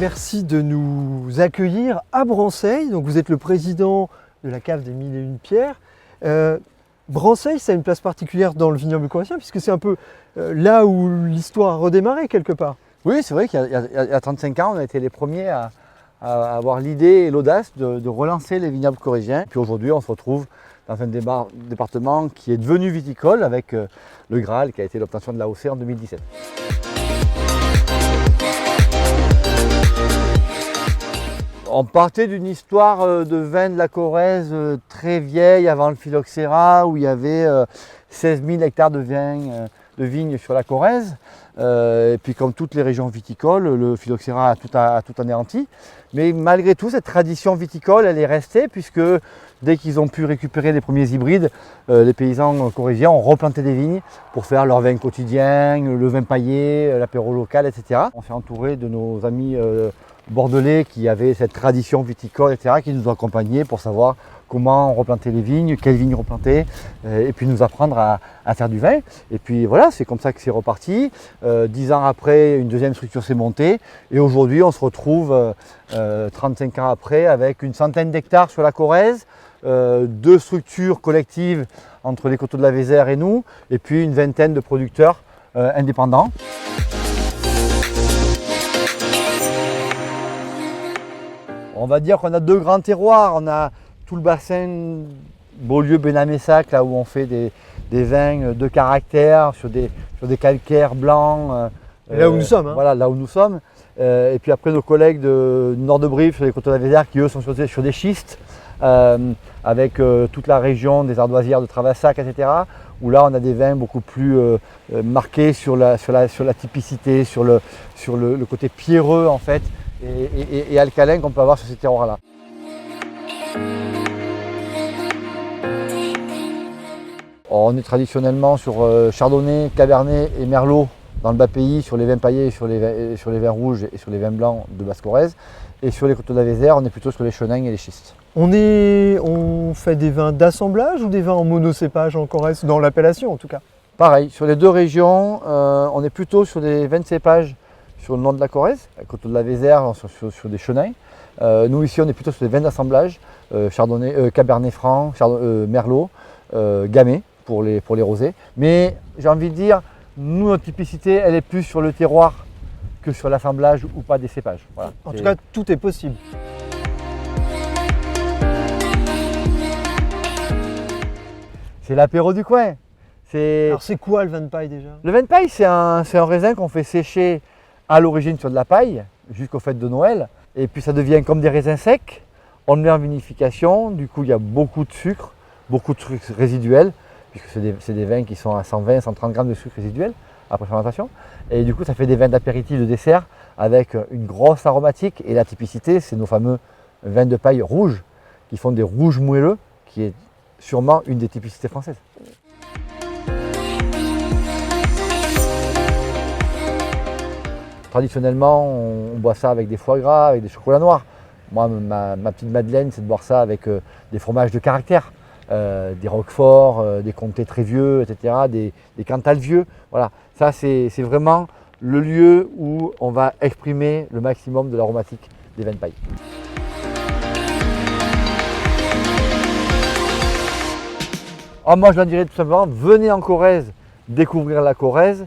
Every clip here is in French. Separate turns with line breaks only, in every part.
merci de nous accueillir à Branceil. Donc vous êtes le président de la cave des Mille et Une Pierres. Branceil, ça a une place particulière dans le vignoble corrézien puisque c'est un peu là où l'histoire a redémarré quelque part.
Oui, c'est vrai qu'il y a 35 ans, on a été les premiers à avoir l'idée et l'audace de relancer les vignobles corréziens. Puis aujourd'hui, on se retrouve dans un département qui est devenu viticole avec le Graal qui a été l'obtention de l'AOC en 2017. On partait d'une histoire de vin de la Corrèze très vieille avant le phylloxéra où il y avait 16 000 hectares de vignes sur la Corrèze. Et puis comme toutes les régions viticoles, le phylloxéra a tout anéanti. Mais malgré tout, cette tradition viticole, elle est restée puisque dès qu'ils ont pu récupérer les premiers hybrides, les paysans corréziens ont replanté des vignes pour faire leur vin quotidien, le vin paillé, l'apéro local, etc. On s'est entouré de nos amis bordelais qui avaient cette tradition viticole, etc., qui nous ont accompagnés pour savoir comment replanter les vignes, quelles vignes replanter, et puis nous apprendre à faire du vin. Et puis voilà, c'est comme ça que c'est reparti. 10 ans après, une deuxième structure s'est montée, et aujourd'hui on se retrouve 35 ans après avec une centaine d'hectares sur la Corrèze, 2 structures collectives entre les Coteaux de la Vézère et nous, et puis une vingtaine de producteurs indépendants. On va dire qu'on a 2 grands terroirs. On a tout le bassin Beaulieu-Benamessac, là où on fait des vins de caractère sur des calcaires blancs.
Là où nous sommes.
Voilà, là où nous sommes. Et puis après, nos collègues du nord de Brive, sur les Coteaux de la Vézère, qui eux sont sur des schistes, avec toute la région des ardoisières de Travassac, etc. Où là, on a des vins beaucoup plus marqués sur la typicité, sur le côté pierreux, en fait, et alcalin qu'on peut avoir sur ces terroirs-là. On est traditionnellement sur Chardonnay, Cabernet et Merlot dans le bas pays, sur les vins paillés, sur les vins rouges et sur les vins blancs de Basse-Corrèze. Et sur les Coteaux de la Vézère, on est plutôt sur les chenains et les schistes.
On fait des vins d'assemblage ou des vins en monocépage en Corrèze, dans l'appellation en tout cas?
Pareil, sur les 2 régions, on est plutôt sur des vins de cépage sur le nord de la Corrèze, à Coteaux de la Vézère, sur des chenains. Nous ici, on est plutôt sur des vins d'assemblage, Chardonnay, Cabernet Franc, Merlot, Gamay pour les rosés. Mais j'ai envie de dire, nous, notre typicité, elle est plus sur le terroir que sur l'assemblage ou pas des cépages. Voilà.
En tout cas, tout est possible.
C'est l'apéro du coin.
Alors c'est quoi le vin de paille déjà?
Le vin de paille, c'est un raisin qu'on fait sécher à l'origine sur de la paille jusqu'aux fêtes de Noël. Et puis ça devient comme des raisins secs. On le met en vinification. Du coup, il y a beaucoup de sucre résiduel, puisque c'est des vins qui sont à 120, 130 grammes de sucre résiduel après fermentation. Et du coup, ça fait des vins d'apéritif, de dessert, avec une grosse aromatique. Et la typicité, c'est nos fameux vins de paille rouges, qui font des rouges moelleux, qui est sûrement une des typicités françaises. Traditionnellement, on boit ça avec des foie gras, avec des chocolats noirs. Moi, ma petite Madeleine, c'est de boire ça avec des fromages de caractère, des roquefort, des comtés très vieux, etc., des Cantal vieux. Voilà, ça c'est vraiment le lieu où on va exprimer le maximum de l'aromatique des vins de paille. Alors moi, je leur dirais tout simplement, venez en Corrèze découvrir la Corrèze,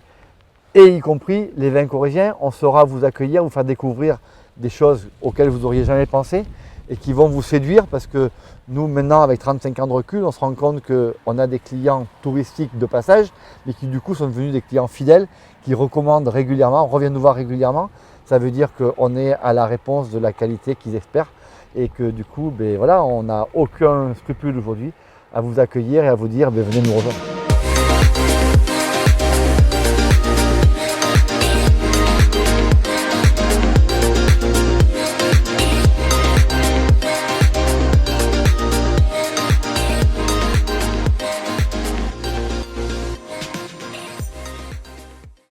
et y compris les vins corréziens. On saura vous accueillir, vous faire découvrir des choses auxquelles vous n'auriez jamais pensé et qui vont vous séduire parce que nous, maintenant, avec 35 ans de recul, on se rend compte qu'on a des clients touristiques de passage, mais qui du coup sont devenus des clients fidèles, qui recommandent régulièrement, reviennent nous voir régulièrement. Ça veut dire qu'on est à la réponse de la qualité qu'ils espèrent et que du coup, voilà, on n'a aucun scrupule aujourd'hui à vous accueillir et à vous dire venez nous rejoindre.